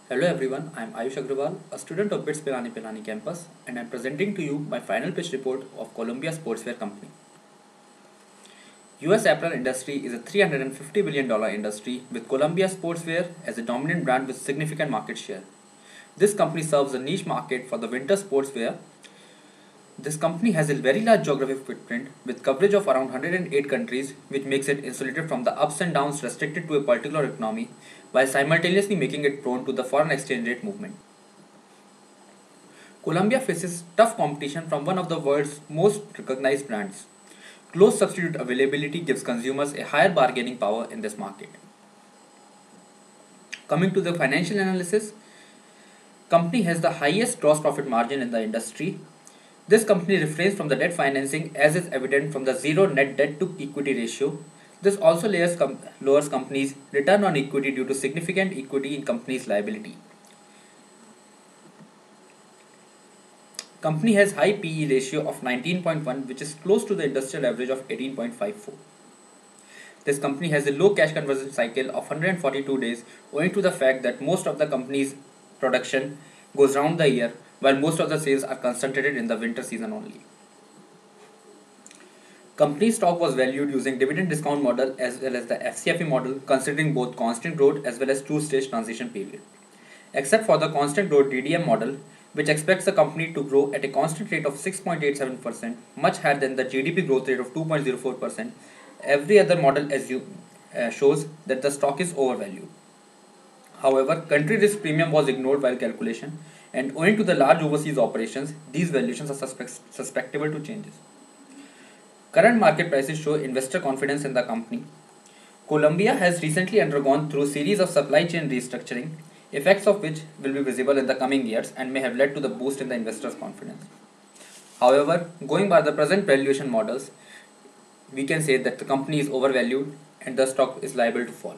Hello everyone, I am Ayush Agrawal, a student of BITS Pilani Pilani campus, and I am presenting to you my final pitch report of Columbia Sportswear Company. US apparel industry is a $350 billion industry with Columbia Sportswear as a dominant brand with significant market share. This company serves a niche market for the winter sportswear. This company has a very large geographic footprint with coverage of around 108 countries, which makes it insulated from the ups and downs restricted to a particular economy while simultaneously making it prone to the foreign exchange rate movement. Columbia faces tough competition from one of the world's most recognized brands. Close substitute availability gives consumers a higher bargaining power in this market. Coming to the financial analysis, company has the highest gross profit margin in the industry. This company refrains from the debt financing as is evident from the zero net debt to equity ratio. This also lowers companies' return on equity due to significant equity in company's liability. Company has high PE ratio of 19.1, which is close to the industrial average of 18.54. This company has a low cash conversion cycle of 142 days owing to the fact that most of the company's production goes round the year while most of the sales are concentrated in the winter season only. Company stock was valued using dividend discount model as well as the FCFE model, considering both constant growth as well as two-stage transition period. Except for the constant growth DDM model, which expects the company to grow at a constant rate of 6.87%, much higher than the GDP growth rate of 2.04%, every other model shows that the stock is overvalued. However, country risk premium was ignored while calculation, and owing to the large overseas operations, these valuations are susceptible to changes. Current market prices show investor confidence in the company. Columbia has recently undergone through a series of supply chain restructuring, effects of which will be visible in the coming years and may have led to the boost in the investors' confidence. However, going by the present valuation models, we can say that the company is overvalued and the stock is liable to fall.